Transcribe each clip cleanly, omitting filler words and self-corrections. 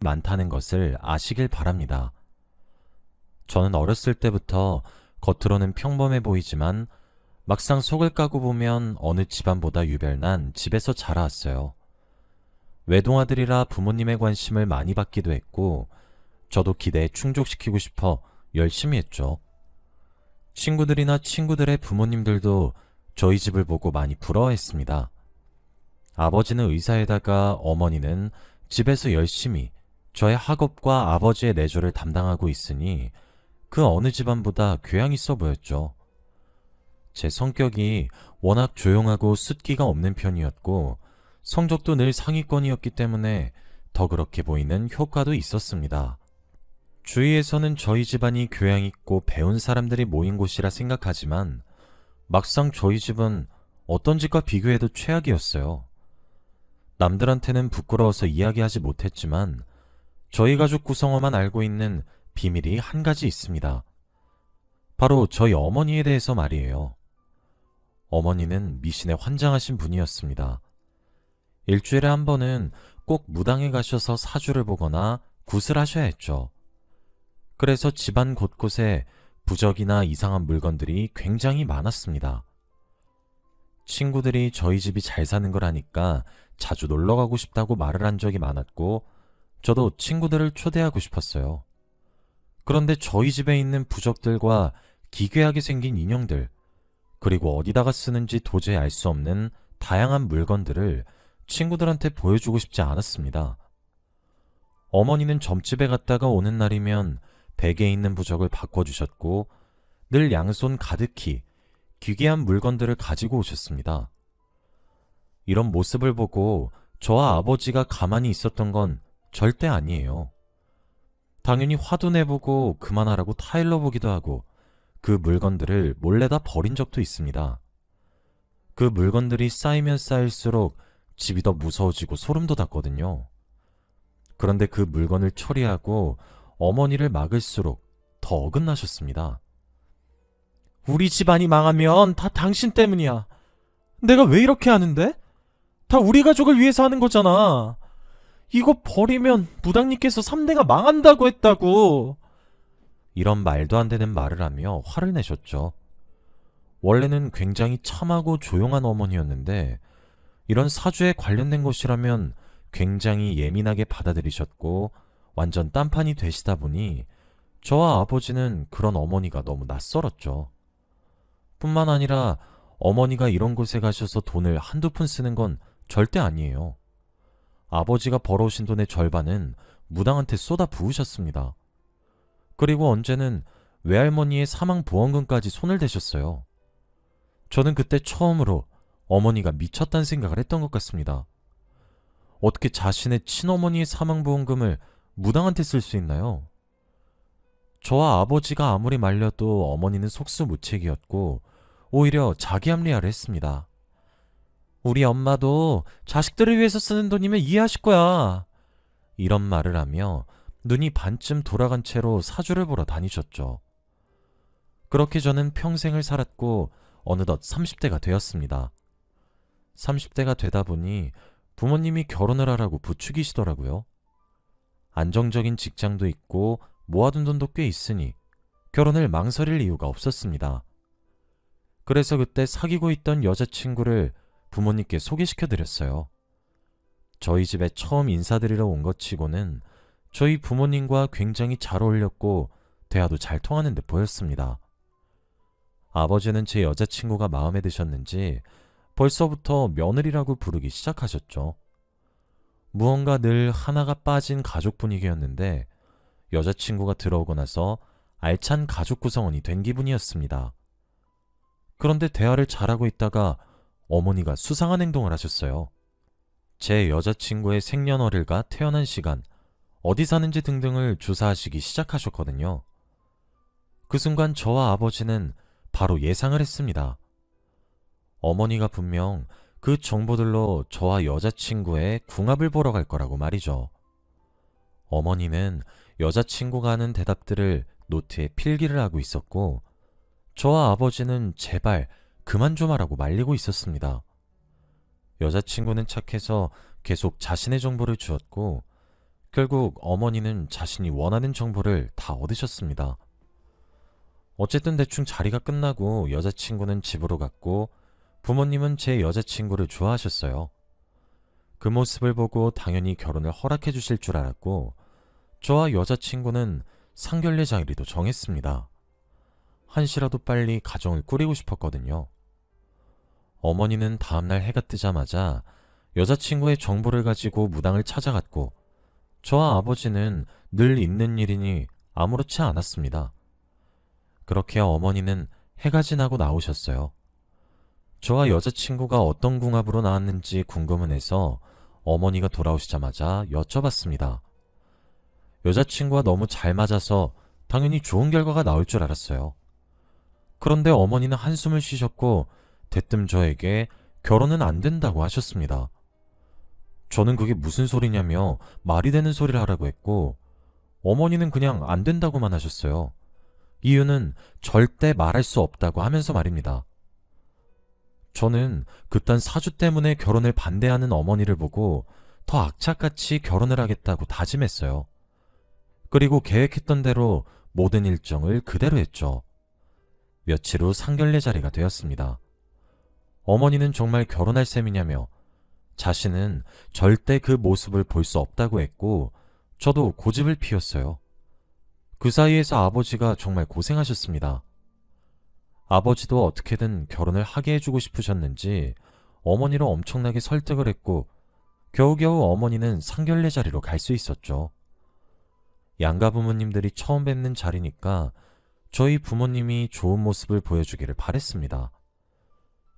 많다는 것을 아시길 바랍니다. 저는 어렸을 때부터 겉으로는 평범해 보이지만 막상 속을 까고 보면 어느 집안보다 유별난 집에서 자라왔어요. 외동아들이라 부모님의 관심을 많이 받기도 했고 저도 기대에 충족시키고 싶어 열심히 했죠. 친구들이나 친구들의 부모님들도 저희 집을 보고 많이 부러워했습니다. 아버지는 의사에다가 어머니는 집에서 열심히 저의 학업과 아버지의 내조를 담당하고 있으니 그 어느 집안보다 교양 있어 보였죠. 제 성격이 워낙 조용하고 숫기가 없는 편이었고 성적도 늘 상위권이었기 때문에 더 그렇게 보이는 효과도 있었습니다. 주위에서는 저희 집안이 교양 있고 배운 사람들이 모인 곳이라 생각하지만 막상 저희 집은 어떤 집과 비교해도 최악이었어요. 남들한테는 부끄러워서 이야기하지 못했지만 저희 가족 구성원만 알고 있는 비밀이 한 가지 있습니다. 바로 저희 어머니에 대해서 말이에요. 어머니는 미신에 환장하신 분이었습니다. 일주일에 한 번은 꼭 무당에 가셔서 사주를 보거나 굿을 하셔야 했죠. 그래서 집안 곳곳에 부적이나 이상한 물건들이 굉장히 많았습니다. 친구들이 저희 집이 잘 사는 걸 아니까 자주 놀러 가고 싶다고 말을 한 적이 많았고 저도 친구들을 초대하고 싶었어요. 그런데 저희 집에 있는 부적들과 기괴하게 생긴 인형들, 그리고 어디다가 쓰는지 도저히 알 수 없는 다양한 물건들을 친구들한테 보여주고 싶지 않았습니다. 어머니는 점집에 갔다가 오는 날이면 베개에 있는 부적을 바꿔주셨고 늘 양손 가득히 기괴한 물건들을 가지고 오셨습니다. 이런 모습을 보고 저와 아버지가 가만히 있었던 건 절대 아니에요. 당연히 화도 내보고 그만하라고 타일러 보기도 하고 그 물건들을 몰래 다 버린 적도 있습니다. 그 물건들이 쌓이면 쌓일수록 집이 더 무서워지고 소름 돋았거든요. 그런데 그 물건을 처리하고 어머니를 막을수록 더 어긋나셨습니다. 우리 집안이 망하면 다 당신 때문이야. 내가 왜 이렇게 하는데? 다 우리 가족을 위해서 하는 거잖아. 이거 버리면 무당님께서 3대가 망한다고 했다고. 이런 말도 안 되는 말을 하며 화를 내셨죠. 원래는 굉장히 참하고 조용한 어머니였는데 이런 사주에 관련된 것이라면 굉장히 예민하게 받아들이셨고 완전 딴판이 되시다 보니 저와 아버지는 그런 어머니가 너무 낯설었죠. 뿐만 아니라 어머니가 이런 곳에 가셔서 돈을 한두 푼 쓰는 건 절대 아니에요. 아버지가 벌어오신 돈의 절반은 무당한테 쏟아 부으셨습니다. 그리고 언제는 외할머니의 사망보험금까지 손을 대셨어요. 저는 그때 처음으로 어머니가 미쳤다는 생각을 했던 것 같습니다. 어떻게 자신의 친어머니의 사망보험금을 무당한테 쓸 수 있나요? 저와 아버지가 아무리 말려도 어머니는 속수무책이었고 오히려 자기 합리화를 했습니다. 우리 엄마도 자식들을 위해서 쓰는 돈이면 이해하실 거야. 이런 말을 하며 눈이 반쯤 돌아간 채로 사주를 보러 다니셨죠. 그렇게 저는 평생을 살았고 어느덧 30대가 되었습니다. 30대가 되다 보니 부모님이 결혼을 하라고 부추기시더라고요. 안정적인 직장도 있고 모아둔 돈도 꽤 있으니 결혼을 망설일 이유가 없었습니다. 그래서 그때 사귀고 있던 여자친구를 부모님께 소개시켜드렸어요. 저희 집에 처음 인사드리러 온 것 치고는 저희 부모님과 굉장히 잘 어울렸고 대화도 잘 통하는 듯 보였습니다. 아버지는 제 여자친구가 마음에 드셨는지 벌써부터 며느리라고 부르기 시작하셨죠. 무언가 늘 하나가 빠진 가족 분위기였는데 여자친구가 들어오고 나서 알찬 가족 구성원이 된 기분이었습니다. 그런데 대화를 잘하고 있다가 어머니가 수상한 행동을 하셨어요. 제 여자친구의 생년월일과 태어난 시간, 어디 사는지 등등을 조사하시기 시작하셨거든요. 그 순간 저와 아버지는 바로 예상을 했습니다. 어머니가 분명 그 정보들로 저와 여자친구의 궁합을 보러 갈 거라고 말이죠. 어머니는 여자친구가 하는 대답들을 노트에 필기를 하고 있었고 저와 아버지는 제발 그만 좀 하라고 말리고 있었습니다. 여자친구는 착해서 계속 자신의 정보를 주었고 결국 어머니는 자신이 원하는 정보를 다 얻으셨습니다. 어쨌든 대충 자리가 끝나고 여자친구는 집으로 갔고 부모님은 제 여자친구를 좋아하셨어요. 그 모습을 보고 당연히 결혼을 허락해 주실 줄 알았고 저와 여자친구는 상견례 장일도 정했습니다. 한시라도 빨리 가정을 꾸리고 싶었거든요. 어머니는 다음날 해가 뜨자마자 여자친구의 정보를 가지고 무당을 찾아갔고 저와 아버지는 늘 있는 일이니 아무렇지 않았습니다. 그렇게 어머니는 해가 지나고 나오셨어요. 저와 여자친구가 어떤 궁합으로 나왔는지 궁금은 해서 어머니가 돌아오시자마자 여쭤봤습니다. 여자친구와 너무 잘 맞아서 당연히 좋은 결과가 나올 줄 알았어요. 그런데 어머니는 한숨을 쉬셨고 대뜸 저에게 결혼은 안 된다고 하셨습니다. 저는 그게 무슨 소리냐며 말이 되는 소리를 하라고 했고 어머니는 그냥 안 된다고만 하셨어요. 이유는 절대 말할 수 없다고 하면서 말입니다. 저는 그딴 사주 때문에 결혼을 반대하는 어머니를 보고 더 악착같이 결혼을 하겠다고 다짐했어요. 그리고 계획했던 대로 모든 일정을 그대로 했죠. 며칠 후 상견례 자리가 되었습니다. 어머니는 정말 결혼할 셈이냐며 자신은 절대 그 모습을 볼 수 없다고 했고 저도 고집을 피웠어요. 그 사이에서 아버지가 정말 고생하셨습니다. 아버지도 어떻게든 결혼을 하게 해주고 싶으셨는지 어머니를 엄청나게 설득을 했고 겨우겨우 어머니는 상견례 자리로 갈 수 있었죠. 양가 부모님들이 처음 뵙는 자리니까 저희 부모님이 좋은 모습을 보여주기를 바랬습니다.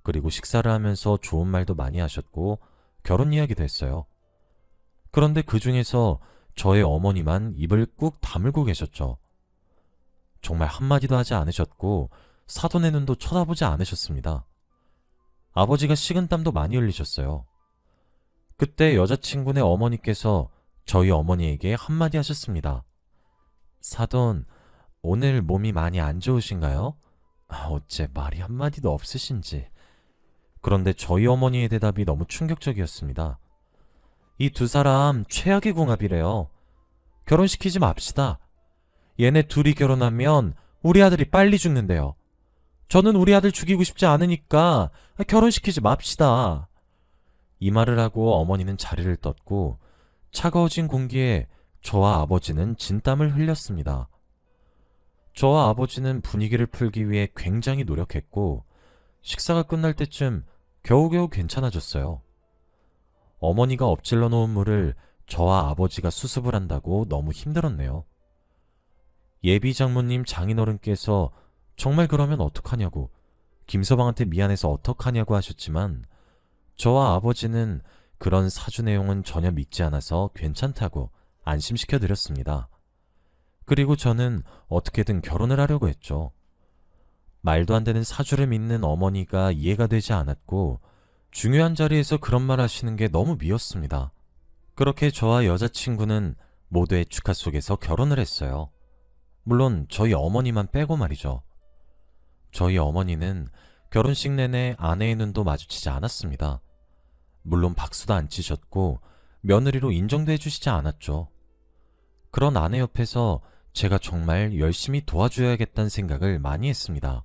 그리고 식사를 하면서 좋은 말도 많이 하셨고 결혼 이야기도 했어요. 그런데 그 중에서 저의 어머니만 입을 꾹 다물고 계셨죠. 정말 한마디도 하지 않으셨고 사돈의 눈도 쳐다보지 않으셨습니다. 아버지가 식은땀도 많이 흘리셨어요. 그때 여자친구네 어머니께서 저희 어머니에게 한마디 하셨습니다. 사돈, 오늘 몸이 많이 안 좋으신가요? 어째 말이 한마디도 없으신지. 그런데 저희 어머니의 대답이 너무 충격적이었습니다. 이 두 사람 최악의 궁합이래요. 결혼시키지 맙시다. 얘네 둘이 결혼하면 우리 아들이 빨리 죽는데요. 저는 우리 아들 죽이고 싶지 않으니까 결혼시키지 맙시다. 이 말을 하고 어머니는 자리를 떴고 차가워진 공기에 저와 아버지는 진땀을 흘렸습니다. 저와 아버지는 분위기를 풀기 위해 굉장히 노력했고 식사가 끝날 때쯤 겨우겨우 괜찮아졌어요. 어머니가 엎질러 놓은 물을 저와 아버지가 수습을 한다고 너무 힘들었네요. 예비 장모님 장인어른께서 정말 그러면 어떡하냐고 김서방한테 미안해서 어떡하냐고 하셨지만 저와 아버지는 그런 사주 내용은 전혀 믿지 않아서 괜찮다고 안심시켜 드렸습니다. 그리고 저는 어떻게든 결혼을 하려고 했죠. 말도 안 되는 사주를 믿는 어머니가 이해가 되지 않았고 중요한 자리에서 그런 말 하시는 게 너무 미웠습니다. 그렇게 저와 여자친구는 모두의 축하 속에서 결혼을 했어요. 물론 저희 어머니만 빼고 말이죠. 저희 어머니는 결혼식 내내 아내의 눈도 마주치지 않았습니다. 물론 박수도 안 치셨고 며느리로 인정도 해주시지 않았죠. 그런 아내 옆에서 제가 정말 열심히 도와줘야겠다는 생각을 많이 했습니다.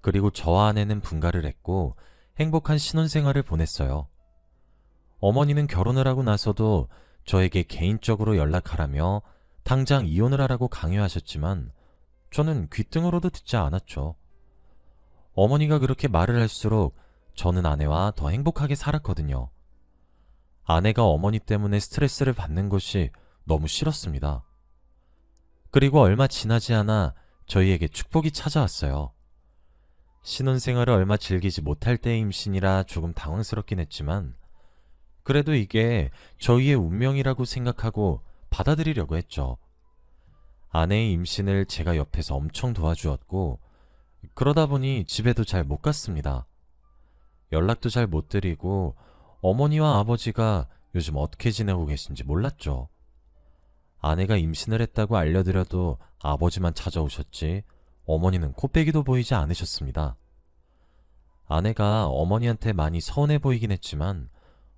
그리고 저와 아내는 분가를 했고 행복한 신혼생활을 보냈어요. 어머니는 결혼을 하고 나서도 저에게 개인적으로 연락하라며 당장 이혼을 하라고 강요하셨지만 저는 귓등으로도 듣지 않았죠. 어머니가 그렇게 말을 할수록 저는 아내와 더 행복하게 살았거든요. 아내가 어머니 때문에 스트레스를 받는 것이 너무 싫었습니다. 그리고 얼마 지나지 않아 저희에게 축복이 찾아왔어요. 신혼생활을 얼마 즐기지 못할 때의 임신이라 조금 당황스럽긴 했지만 그래도 이게 저희의 운명이라고 생각하고 받아들이려고 했죠. 아내의 임신을 제가 옆에서 엄청 도와주었고 그러다 보니 집에도 잘 못 갔습니다. 연락도 잘 못 드리고 어머니와 아버지가 요즘 어떻게 지내고 계신지 몰랐죠. 아내가 임신을 했다고 알려드려도 아버지만 찾아오셨지 어머니는 코빼기도 보이지 않으셨습니다. 아내가 어머니한테 많이 서운해 보이긴 했지만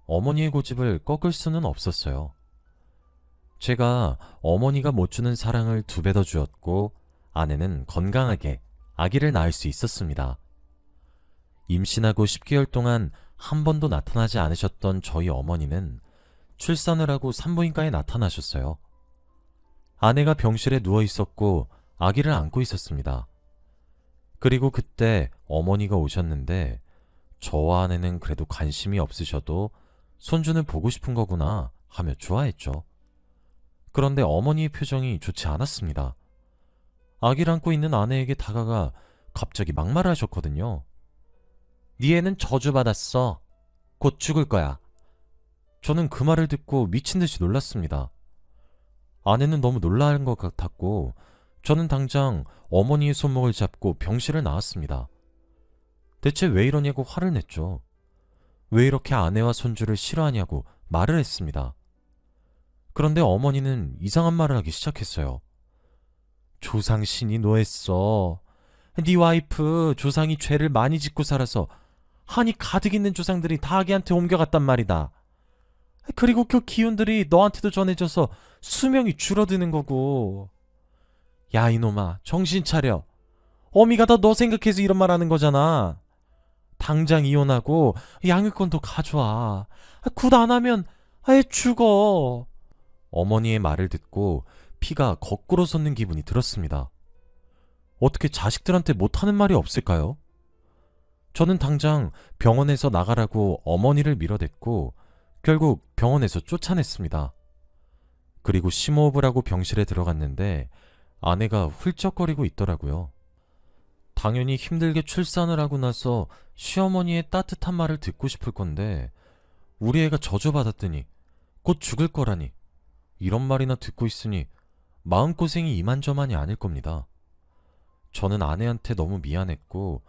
어머니의 고집을 꺾을 수는 없었어요. 제가 어머니가 못 주는 사랑을 2배 더 주었고 아내는 건강하게 아기를 낳을 수 있었습니다. 임신하고 10개월 동안 한 번도 나타나지 않으셨던 저희 어머니는 출산을 하고 산부인과에 나타나셨어요. 아내가 병실에 누워 있었고 아기를 안고 있었습니다. 그리고 그때 어머니가 오셨는데 저와 아내는 그래도 관심이 없으셔도 손주는 보고 싶은 거구나 하며 좋아했죠. 그런데 어머니의 표정이 좋지 않았습니다. 아기를 안고 있는 아내에게 다가가 갑자기 막말을 하셨거든요. 네 애는 저주받았어. 곧 죽을 거야. 저는 그 말을 듣고 미친 듯이 놀랐습니다. 아내는 너무 놀란 것 같았고 저는 당장 어머니의 손목을 잡고 병실을 나왔습니다. 대체 왜 이러냐고 화를 냈죠. 왜 이렇게 아내와 손주를 싫어하냐고 말을 했습니다. 그런데 어머니는 이상한 말을 하기 시작했어요. 조상신이 노했어. 네 와이프 조상이 죄를 많이 짓고 살아서 한이 가득 있는 조상들이 다 아기한테 옮겨갔단 말이다. 그리고 그 기운들이 너한테도 전해져서 수명이 줄어드는 거고. 야 이놈아 정신 차려. 어미가 다 너 생각해서 이런 말 하는 거잖아. 당장 이혼하고 양육권도 가져와. 굿 안 하면 아예 죽어. 어머니의 말을 듣고 피가 거꾸로 솟는 기분이 들었습니다. 어떻게 자식들한테 못하는 말이 없을까요? 저는 당장 병원에서 나가라고 어머니를 밀어댔고 결국 병원에서 쫓아냈습니다. 그리고 심호흡을 하고 병실에 들어갔는데 아내가 훌쩍거리고 있더라고요. 당연히 힘들게 출산을 하고 나서 시어머니의 따뜻한 말을 듣고 싶을 건데 우리 애가 저주받았더니 곧 죽을 거라니 이런 말이나 듣고 있으니 마음고생이 이만저만이 아닐 겁니다. 저는 아내한테 너무 미안했고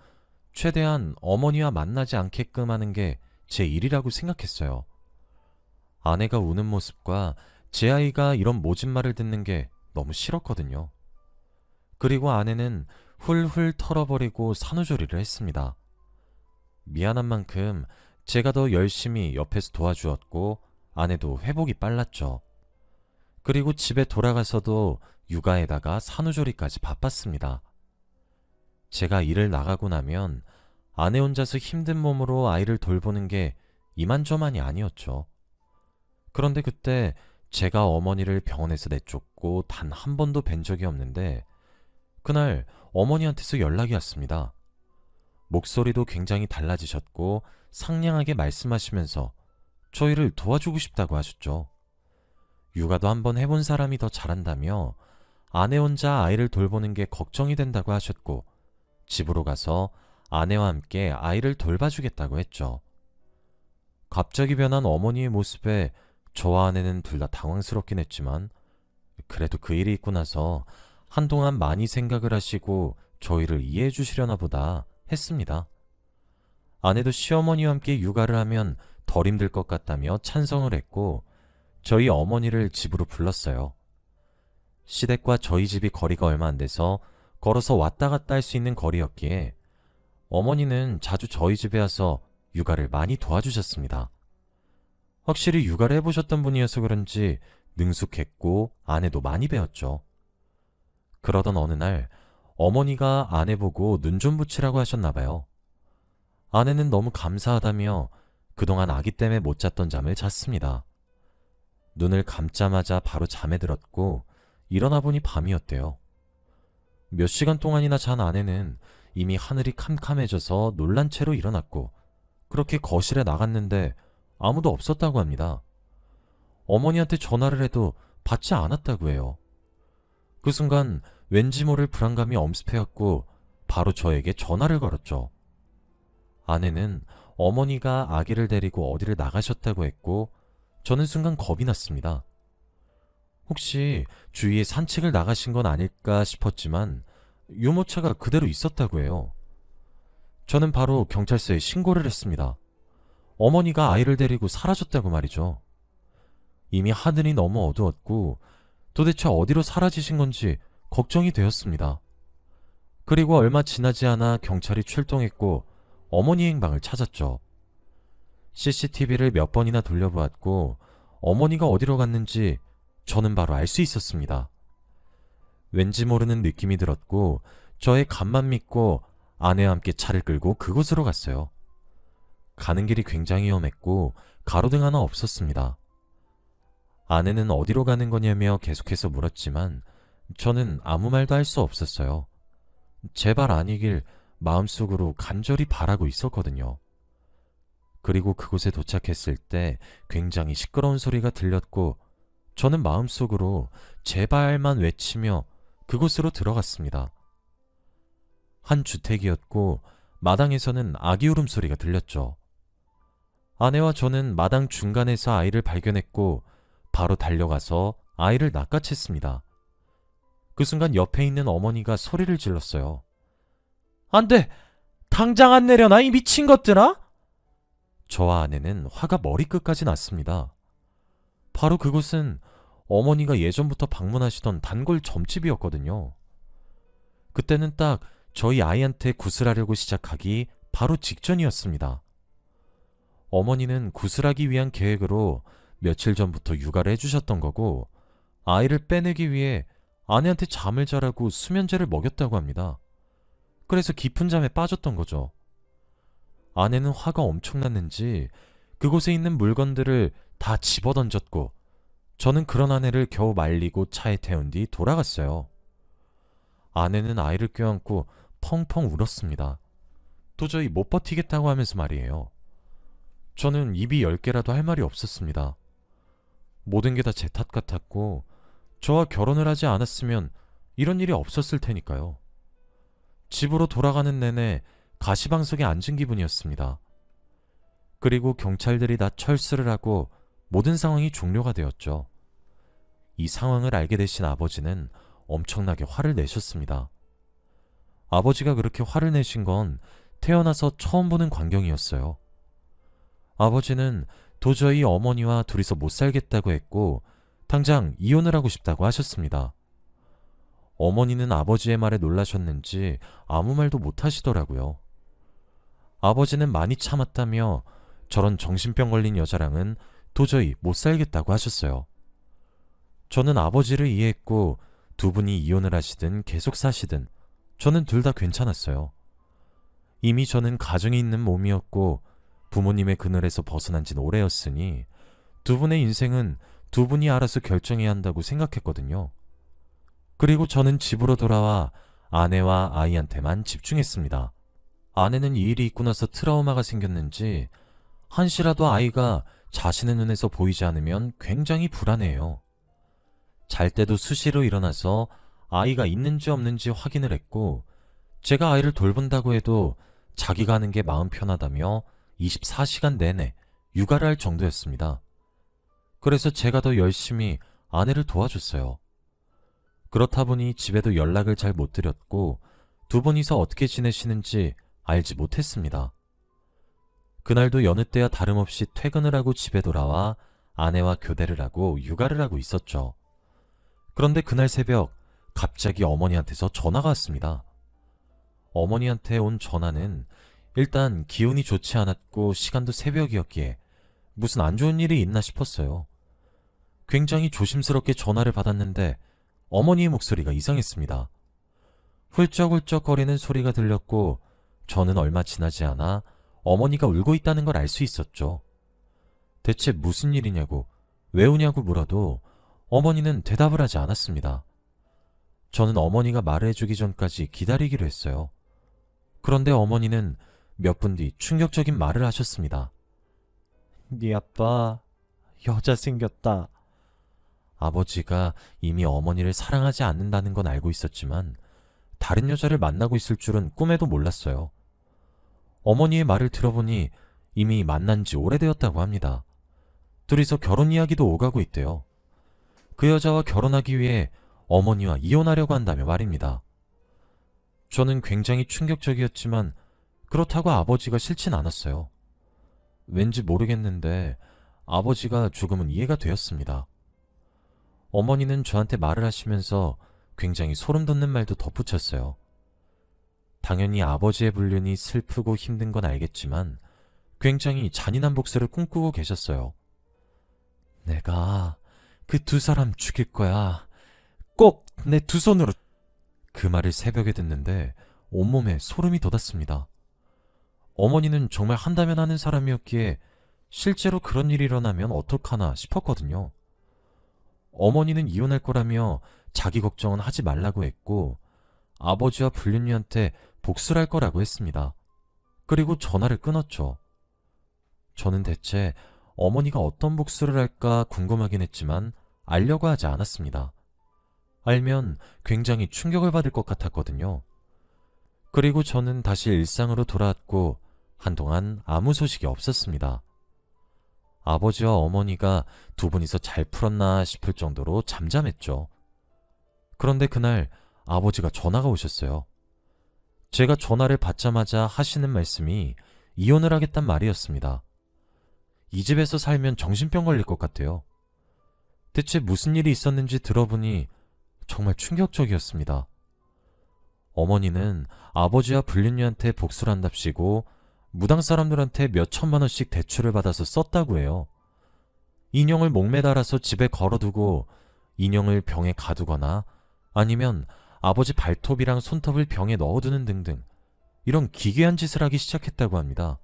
최대한 어머니와 만나지 않게끔 하는 게 제 일이라고 생각했어요. 아내가 우는 모습과 제 아이가 이런 모진 말을 듣는 게 너무 싫었거든요. 그리고 아내는 훌훌 털어버리고 산후조리를 했습니다. 미안한 만큼 제가 더 열심히 옆에서 도와주었고 아내도 회복이 빨랐죠. 그리고 집에 돌아가서도 육아에다가 산후조리까지 바빴습니다. 제가 일을 나가고 나면 아내 혼자서 힘든 몸으로 아이를 돌보는 게 이만저만이 아니었죠. 그런데 그때 제가 어머니를 병원에서 내쫓고 단 한 번도 뵌 적이 없는데 그날 어머니한테서 연락이 왔습니다. 목소리도 굉장히 달라지셨고 상냥하게 말씀하시면서 저희를 도와주고 싶다고 하셨죠. 육아도 한번 해본 사람이 더 잘한다며 아내 혼자 아이를 돌보는 게 걱정이 된다고 하셨고 집으로 가서 아내와 함께 아이를 돌봐주겠다고 했죠. 갑자기 변한 어머니의 모습에 저와 아내는 둘 다 당황스럽긴 했지만 그래도 그 일이 있고 나서 한동안 많이 생각을 하시고 저희를 이해해 주시려나 보다 했습니다. 아내도 시어머니와 함께 육아를 하면 덜 힘들 것 같다며 찬성을 했고 저희 어머니를 집으로 불렀어요. 시댁과 저희 집이 거리가 얼마 안 돼서 걸어서 왔다 갔다 할 수 있는 거리였기에 어머니는 자주 저희 집에 와서 육아를 많이 도와주셨습니다. 확실히 육아를 해보셨던 분이어서 그런지 능숙했고 아내도 많이 배웠죠. 그러던 어느 날 어머니가 아내 보고 눈 좀 붙이라고 하셨나봐요. 아내는 너무 감사하다며 그동안 아기 때문에 못 잤던 잠을 잤습니다. 눈을 감자마자 바로 잠에 들었고 일어나 보니 밤이었대요. 몇 시간 동안이나 잔 아내는 이미 하늘이 캄캄해져서 놀란 채로 일어났고 그렇게 거실에 나갔는데 아무도 없었다고 합니다. 어머니한테 전화를 해도 받지 않았다고 해요. 그 순간 왠지 모를 불안감이 엄습해왔고 바로 저에게 전화를 걸었죠. 아내는 어머니가 아기를 데리고 어디를 나가셨다고 했고 저는 순간 겁이 났습니다. 혹시 주위에 산책을 나가신 건 아닐까 싶었지만 유모차가 그대로 있었다고 해요. 저는 바로 경찰서에 신고를 했습니다. 어머니가 아이를 데리고 사라졌다고 말이죠. 이미 하늘이 너무 어두웠고 도대체 어디로 사라지신 건지 걱정이 되었습니다. 그리고 얼마 지나지 않아 경찰이 출동했고 어머니 행방을 찾았죠. CCTV를 몇 번이나 돌려보았고 어머니가 어디로 갔는지 저는 바로 알 수 있었습니다. 왠지 모르는 느낌이 들었고 저의 감만 믿고 아내와 함께 차를 끌고 그곳으로 갔어요. 가는 길이 굉장히 험했고 가로등 하나 없었습니다. 아내는 어디로 가는 거냐며 계속해서 물었지만 저는 아무 말도 할 수 없었어요. 제발 아니길 마음속으로 간절히 바라고 있었거든요. 그리고 그곳에 도착했을 때 굉장히 시끄러운 소리가 들렸고 저는 마음속으로 제발만 외치며 그곳으로 들어갔습니다. 한 주택이었고 마당에서는 아기 울음소리가 들렸죠. 아내와 저는 마당 중간에서 아이를 발견했고 바로 달려가서 아이를 낚아챘습니다. 그 순간 옆에 있는 어머니가 소리를 질렀어요. 안 돼! 당장 안 내려놔, 이 미친 것들아! 저와 아내는 화가 머리끝까지 났습니다. 바로 그곳은 어머니가 예전부터 방문하시던 단골 점집이었거든요. 그때는 딱 저희 아이한테 구슬하려고 시작하기 바로 직전이었습니다. 어머니는 구슬하기 위한 계획으로 며칠 전부터 육아를 해주셨던 거고 아이를 빼내기 위해 아내한테 잠을 자라고 수면제를 먹였다고 합니다. 그래서 깊은 잠에 빠졌던 거죠. 아내는 화가 엄청났는지 그곳에 있는 물건들을 다 집어던졌고 저는 그런 아내를 겨우 말리고 차에 태운 뒤 돌아갔어요. 아내는 아이를 껴안고 펑펑 울었습니다. 도저히 못 버티겠다고 하면서 말이에요. 저는 입이 10개라도 할 말이 없었습니다. 모든 게 다 제 탓 같았고 저와 결혼을 하지 않았으면 이런 일이 없었을 테니까요. 집으로 돌아가는 내내 가시방석에 앉은 기분이었습니다. 그리고 경찰들이 다 철수를 하고 모든 상황이 종료가 되었죠. 이 상황을 알게 되신 아버지는 엄청나게 화를 내셨습니다. 아버지가 그렇게 화를 내신 건 태어나서 처음 보는 광경이었어요. 아버지는 도저히 어머니와 둘이서 못 살겠다고 했고 당장 이혼을 하고 싶다고 하셨습니다. 어머니는 아버지의 말에 놀라셨는지 아무 말도 못 하시더라고요. 아버지는 많이 참았다며 저런 정신병 걸린 여자랑은 도저히 못 살겠다고 하셨어요. 저는 아버지를 이해했고 두 분이 이혼을 하시든 계속 사시든 저는 둘 다 괜찮았어요. 이미 저는 가정이 있는 몸이었고 부모님의 그늘에서 벗어난 지는 오래였으니 두 분의 인생은 두 분이 알아서 결정해야 한다고 생각했거든요. 그리고 저는 집으로 돌아와 아내와 아이한테만 집중했습니다. 아내는 이 일이 있고 나서 트라우마가 생겼는지 한시라도 아이가 자신의 눈에서 보이지 않으면 굉장히 불안해요. 잘 때도 수시로 일어나서 아이가 있는지 없는지 확인을 했고 제가 아이를 돌본다고 해도 자기가 하는 게 마음 편하다며 24시간 내내 육아를 할 정도였습니다. 그래서 제가 더 열심히 아내를 도와줬어요. 그렇다 보니 집에도 연락을 잘 못 드렸고 두 분이서 어떻게 지내시는지 알지 못했습니다. 그날도 여느 때와 다름없이 퇴근을 하고 집에 돌아와 아내와 교대를 하고 육아를 하고 있었죠. 그런데 그날 새벽 갑자기 어머니한테서 전화가 왔습니다. 어머니한테 온 전화는 일단 기운이 좋지 않았고 시간도 새벽이었기에 무슨 안 좋은 일이 있나 싶었어요. 굉장히 조심스럽게 전화를 받았는데 어머니의 목소리가 이상했습니다. 훌쩍훌쩍거리는 소리가 들렸고 저는 얼마 지나지 않아 어머니가 울고 있다는 걸 알 수 있었죠. 대체 무슨 일이냐고, 왜 우냐고 물어도 어머니는 대답을 하지 않았습니다. 저는 어머니가 말을 해주기 전까지 기다리기로 했어요. 그런데 어머니는 몇 분 뒤 충격적인 말을 하셨습니다. 네 아빠 여자 생겼다. 아버지가 이미 어머니를 사랑하지 않는다는 건 알고 있었지만 다른 여자를 만나고 있을 줄은 꿈에도 몰랐어요. 어머니의 말을 들어보니 이미 만난 지 오래되었다고 합니다. 둘이서 결혼 이야기도 오가고 있대요. 그 여자와 결혼하기 위해 어머니와 이혼하려고 한다며 말입니다. 저는 굉장히 충격적이었지만 그렇다고 아버지가 싫진 않았어요. 왠지 모르겠는데 아버지가 조금은 이해가 되었습니다. 어머니는 저한테 말을 하시면서 굉장히 소름 돋는 말도 덧붙였어요. 당연히 아버지의 불륜이 슬프고 힘든 건 알겠지만 굉장히 잔인한 복수를 꿈꾸고 계셨어요. 내가 그 두 사람 죽일 거야. 꼭 내 두 손으로. 그 말을 새벽에 듣는데 온몸에 소름이 돋았습니다. 어머니는 정말 한다면 하는 사람이었기에 실제로 그런 일이 일어나면 어떡하나 싶었거든요. 어머니는 이혼할 거라며 자기 걱정은 하지 말라고 했고 아버지와 불륜녀한테 복수를 할 거라고 했습니다. 그리고 전화를 끊었죠. 저는 대체 어머니가 어떤 복수를 할까 궁금하긴 했지만 알려고 하지 않았습니다. 알면 굉장히 충격을 받을 것 같았거든요. 그리고 저는 다시 일상으로 돌아왔고 한동안 아무 소식이 없었습니다. 아버지와 어머니가 두 분이서 잘 풀었나 싶을 정도로 잠잠했죠. 그런데 그날 아버지가 전화가 오셨어요. 제가 전화를 받자마자 하시는 말씀이 이혼을 하겠단 말이었습니다. 이 집에서 살면 정신병 걸릴 것 같아요. 대체 무슨 일이 있었는지 들어보니 정말 충격적이었습니다. 어머니는 아버지와 불륜녀한테 복수를 한답시고 무당 사람들한테 몇 천만 원씩 대출을 받아서 썼다고 해요. 인형을 목매달아서 집에 걸어두고 인형을 병에 가두거나 아니면 아버지 발톱이랑 손톱을 병에 넣어두는 등등 이런 기괴한 짓을 하기 시작했다고 합니다.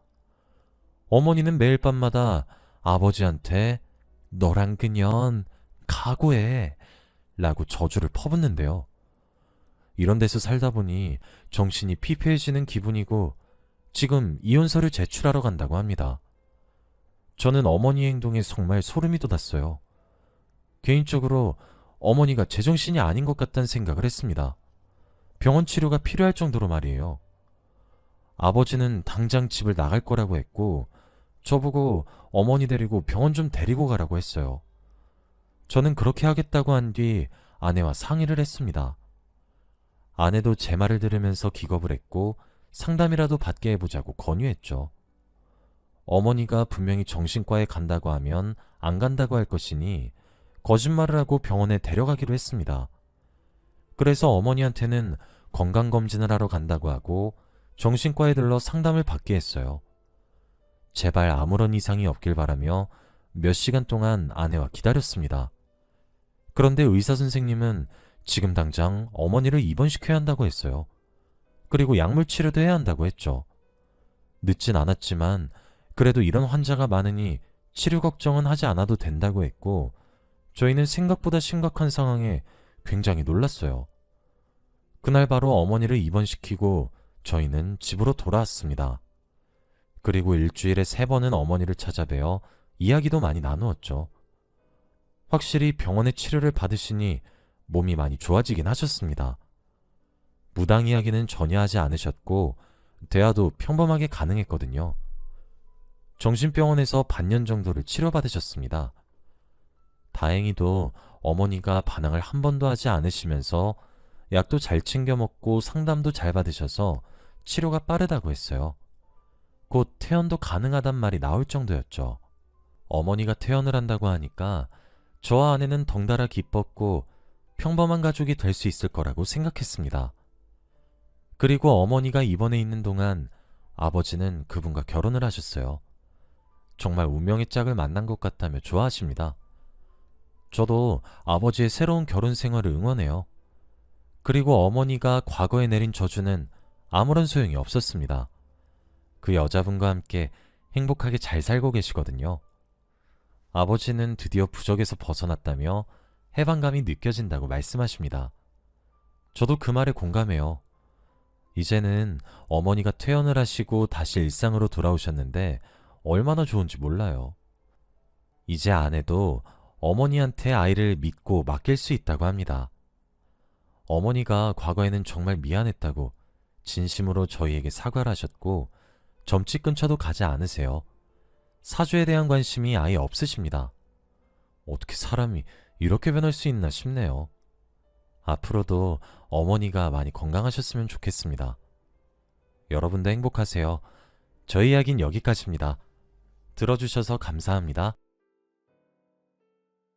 어머니는 매일 밤마다 아버지한테 너랑 그년 각오해 라고 저주를 퍼붓는데요. 이런 데서 살다 보니 정신이 피폐해지는 기분이고 지금 이혼서를 제출하러 간다고 합니다. 저는 어머니의 행동에 정말 소름이 돋았어요. 개인적으로 어머니가 제정신이 아닌 것 같다는 생각을 했습니다. 병원 치료가 필요할 정도로 말이에요. 아버지는 당장 집을 나갈 거라고 했고 저보고 어머니 데리고 병원 좀 데리고 가라고 했어요. 저는 그렇게 하겠다고 한 뒤 아내와 상의를 했습니다. 아내도 제 말을 들으면서 기겁을 했고 상담이라도 받게 해보자고 권유했죠. 어머니가 분명히 정신과에 간다고 하면 안 간다고 할 것이니 거짓말을 하고 병원에 데려가기로 했습니다. 그래서 어머니한테는 건강검진을 하러 간다고 하고 정신과에 들러 상담을 받게 했어요. 제발 아무런 이상이 없길 바라며 몇 시간 동안 아내와 기다렸습니다. 그런데 의사 선생님은 지금 당장 어머니를 입원시켜야 한다고 했어요. 그리고 약물 치료도 해야 한다고 했죠. 늦진 않았지만 그래도 이런 환자가 많으니 치료 걱정은 하지 않아도 된다고 했고 저희는 생각보다 심각한 상황에 굉장히 놀랐어요. 그날 바로 어머니를 입원시키고 저희는 집으로 돌아왔습니다. 그리고 일주일에 3번은 어머니를 찾아뵈어 이야기도 많이 나누었죠. 확실히 병원의 치료를 받으시니 몸이 많이 좋아지긴 하셨습니다. 무당 이야기는 전혀 하지 않으셨고 대화도 평범하게 가능했거든요. 정신병원에서 반년 정도를 치료받으셨습니다. 다행히도 어머니가 반항을 한 번도 하지 않으시면서 약도 잘 챙겨 먹고 상담도 잘 받으셔서 치료가 빠르다고 했어요. 곧 퇴원도 가능하단 말이 나올 정도였죠. 어머니가 퇴원을 한다고 하니까 저와 아내는 덩달아 기뻤고 평범한 가족이 될 수 있을 거라고 생각했습니다. 그리고 어머니가 입원해 있는 동안 아버지는 그분과 결혼을 하셨어요. 정말 운명의 짝을 만난 것 같다며 좋아하십니다. 저도 아버지의 새로운 결혼 생활을 응원해요. 그리고 어머니가 과거에 내린 저주는 아무런 소용이 없었습니다. 그 여자분과 함께 행복하게 잘 살고 계시거든요. 아버지는 드디어 부적에서 벗어났다며 해방감이 느껴진다고 말씀하십니다. 저도 그 말에 공감해요. 이제는 어머니가 퇴원을 하시고 다시 일상으로 돌아오셨는데 얼마나 좋은지 몰라요. 이제 아내도 어머니한테 아이를 믿고 맡길 수 있다고 합니다. 어머니가 과거에는 정말 미안했다고 진심으로 저희에게 사과를 하셨고 점집 근처도 가지 않으세요. 사주에 대한 관심이 아예 없으십니다. 어떻게 사람이 이렇게 변할 수 있나 싶네요. 앞으로도 어머니가 많이 건강하셨으면 좋겠습니다. 여러분도 행복하세요. 저희 이야기는 여기까지입니다. 들어주셔서 감사합니다.